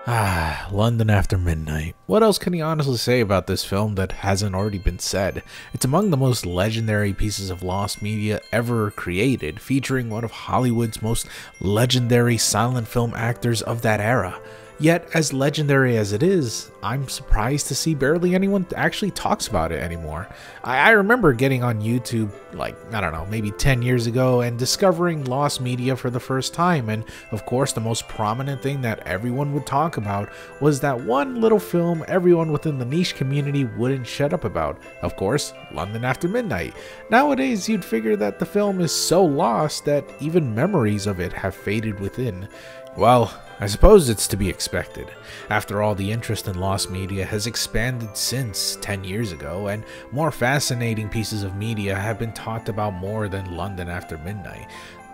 London After Midnight. What else can you honestly say about this film that hasn't already been said? It's among the most legendary pieces of lost media ever created, featuring one of Hollywood's most legendary silent film actors of that era. Yet, as legendary as it is, I'm surprised to see barely anyone actually talks about it anymore. I remember getting on YouTube, I don't know, maybe 10 years ago and discovering lost media for the first time, and of course the most prominent thing that everyone would talk about was that one little film everyone within the niche community wouldn't shut up about. Of course, London After Midnight. Nowadays, you'd figure that the film is so lost that even memories of it have faded within. Well, I suppose it's to be expected. After all, the interest in lost media has expanded since 10 years ago, and more fascinating pieces of media have been talked about more than London After Midnight.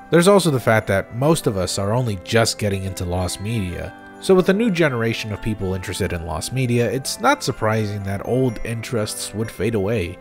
There's also the fact that most of us are only just getting into lost media, so with a new generation of people interested in lost media, it's not surprising that old interests would fade away.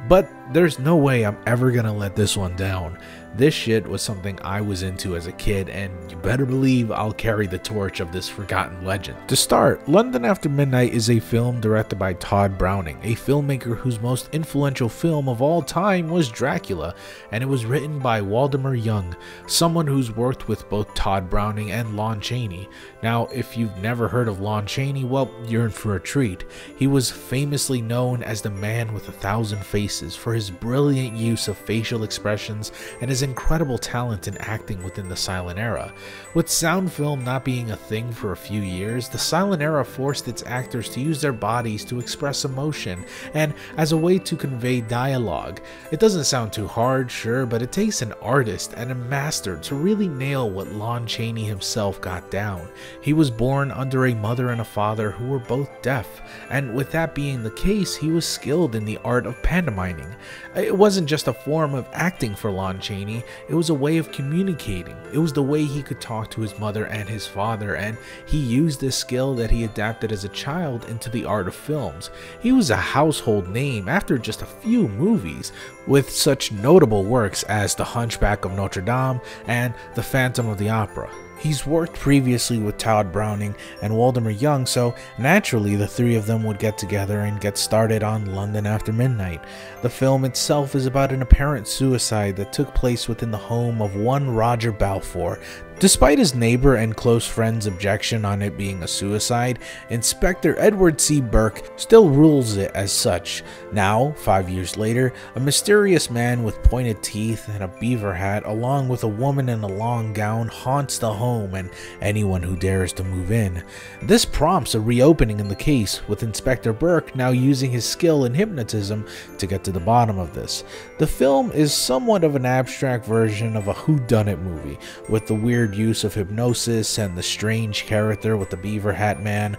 But there's no way I'm ever gonna let this one down. This shit was something I was into as a kid, and you better believe I'll carry the torch of this forgotten legend. To start, London After Midnight is a film directed by Tod Browning, a filmmaker whose most influential film of all time was Dracula, and it was written by Waldemar Young, someone who's worked with both Tod Browning and Lon Chaney. Now, if you've never heard of Lon Chaney, well, you're in for a treat. He was famously known as the Man with 1,000 Faces for his brilliant use of facial expressions and his incredible talent in acting within the silent era. With sound film not being a thing for a few years, the silent era forced its actors to use their bodies to express emotion and as a way to convey dialogue. It doesn't sound too hard, sure, but it takes an artist and a master to really nail what Lon Chaney himself got down. He was born under a mother and a father who were both deaf, and with that being the case, he was skilled in the art of pantomiming. It wasn't just a form of acting for Lon Chaney, it was a way of communicating. It was the way he could talk to his mother and his father, and he used this skill that he adapted as a child into the art of films. He was a household name after just a few movies, with such notable works as The Hunchback of Notre Dame and The Phantom of the Opera. He's worked previously with Tod Browning and Waldemar Young, so naturally the three of them would get together and get started on London After Midnight. The film itself is about an apparent suicide that took place within the home of one Roger Balfour. Despite his neighbor and close friend's objection on it being a suicide, Inspector Edward C. Burke still rules it as such. Now, 5 years later, a mysterious man with pointed teeth and a beaver hat, along with a woman in a long gown, haunts the home and anyone who dares to move in. This prompts a reopening in the case, with Inspector Burke now using his skill in hypnotism to get to the bottom of this. The film is somewhat of an abstract version of a whodunit movie, with the weird use of hypnosis and the strange character with the beaver hat man,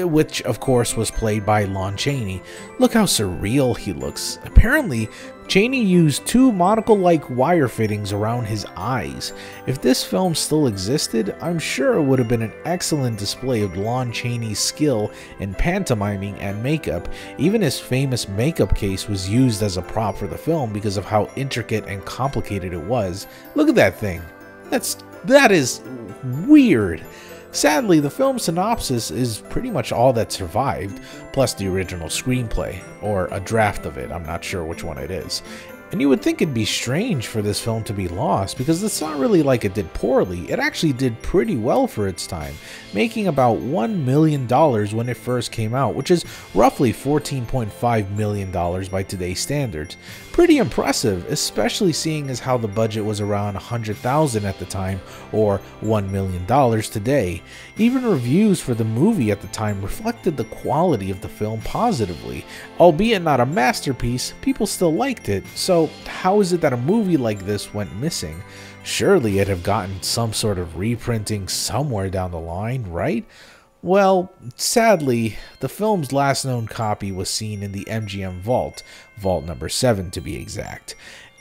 which of course was played by Lon Chaney. Look how surreal he looks. Apparently, Chaney used two monocle-like wire fittings around his eyes. If this film still existed, I'm sure it would have been an excellent display of Lon Chaney's skill in pantomiming and makeup. Even his famous makeup case was used as a prop for the film because of how intricate and complicated it was. Look at that thing. That is weird. Sadly, the film's synopsis is pretty much all that survived, plus the original screenplay, or a draft of it, I'm not sure which one it is. And you would think it'd be strange for this film to be lost, because it's not really like it did poorly. It actually did pretty well for its time, making about $1 million when it first came out, which is roughly $14.5 million by today's standards. Pretty impressive, especially seeing as how the budget was around $100,000 at the time, or $1 million today. Even reviews for the movie at the time reflected the quality of the film positively. Albeit not a masterpiece, people still liked it, so how is it that a movie like this went missing? Surely it'd have gotten some sort of reprinting somewhere down the line, right? Well, sadly, the film's last known copy was seen in the MGM vault, vault number 7 to be exact.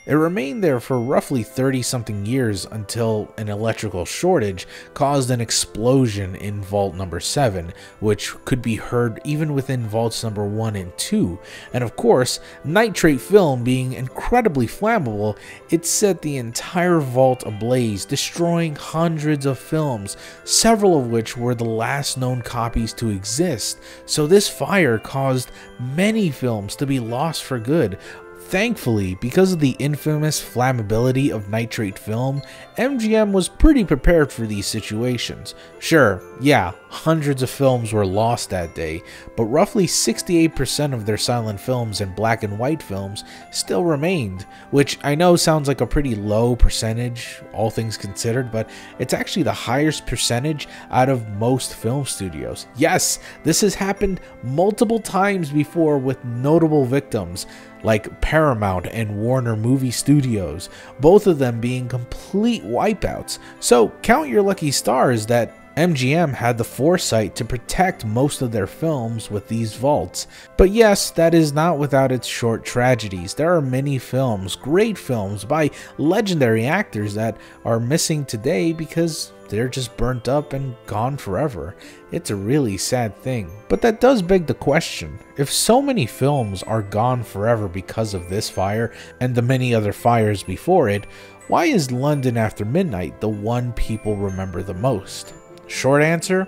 It remained there for roughly 30-something years until an electrical shortage caused an explosion in vault number 7, which could be heard even within vaults number 1 and 2. And of course, nitrate film being incredibly flammable, it set the entire vault ablaze, destroying hundreds of films, several of which were the last known copies to exist. So this fire caused many films to be lost for good. Thankfully, because of the infamous flammability of nitrate film, MGM was pretty prepared for these situations. Sure, yeah, hundreds of films were lost that day, but roughly 68% of their silent films and black and white films still remained, which I know sounds like a pretty low percentage, all things considered, but it's actually the highest percentage out of most film studios. Yes, this has happened multiple times before with notable victims, like Paramount and Warner Movie Studios, both of them being complete wipeouts. So count your lucky stars that MGM had the foresight to protect most of their films with these vaults. But yes, that is not without its short tragedies. There are many films, great films by legendary actors that are missing today because they're just burnt up and gone forever. It's a really sad thing. But that does beg the question, if so many films are gone forever because of this fire and the many other fires before it, why is London After Midnight the one people remember the most? Short answer,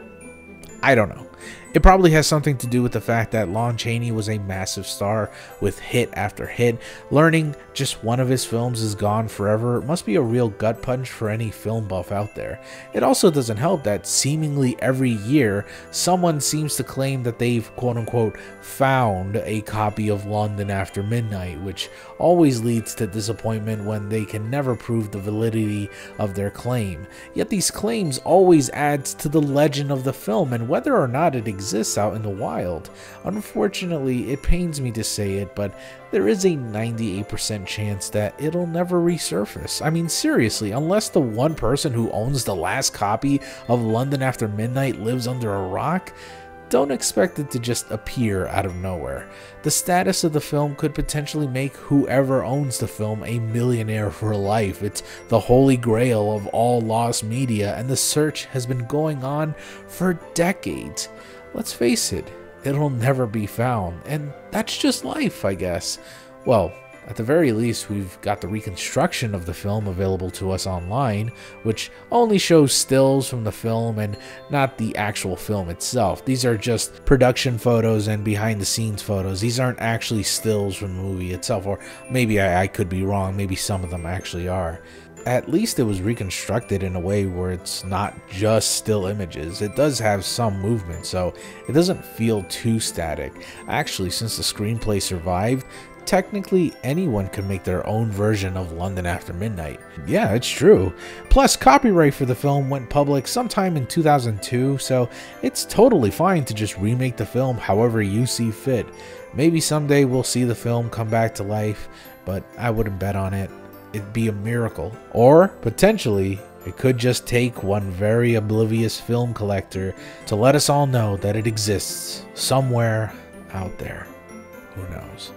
I don't know. It probably has something to do with the fact that Lon Chaney was a massive star with hit after hit. Learning just one of his films is gone forever must be a real gut punch for any film buff out there. It also doesn't help that seemingly every year someone seems to claim that they've quote-unquote found a copy of London After Midnight, which always leads to disappointment when they can never prove the validity of their claim. Yet these claims always adds to the legend of the film and whether or not it exists out in the wild. Unfortunately, it pains me to say it, but there is a 98% chance that it'll never resurface. I mean, seriously, unless the one person who owns the last copy of London After Midnight lives under a rock, don't expect it to just appear out of nowhere. The status of the film could potentially make whoever owns the film a millionaire for life. It's the holy grail of all lost media, and the search has been going on for decades. Let's face it, it'll never be found, and that's just life, I guess. Well, at the very least, we've got the reconstruction of the film available to us online, which only shows stills from the film and not the actual film itself. These are just production photos and behind-the-scenes photos. These aren't actually stills from the movie itself, or maybe I could be wrong. Maybe some of them actually are. At least it was reconstructed in a way where it's not just still images. It does have some movement, so it doesn't feel too static. Actually, since the screenplay survived, technically anyone can make their own version of London After Midnight. Yeah, it's true. Plus, copyright for the film went public sometime in 2002, so it's totally fine to just remake the film however you see fit. Maybe someday we'll see the film come back to life, but I wouldn't bet on it. It'd be a miracle. Or, potentially, it could just take one very oblivious film collector to let us all know that it exists somewhere out there. Who knows?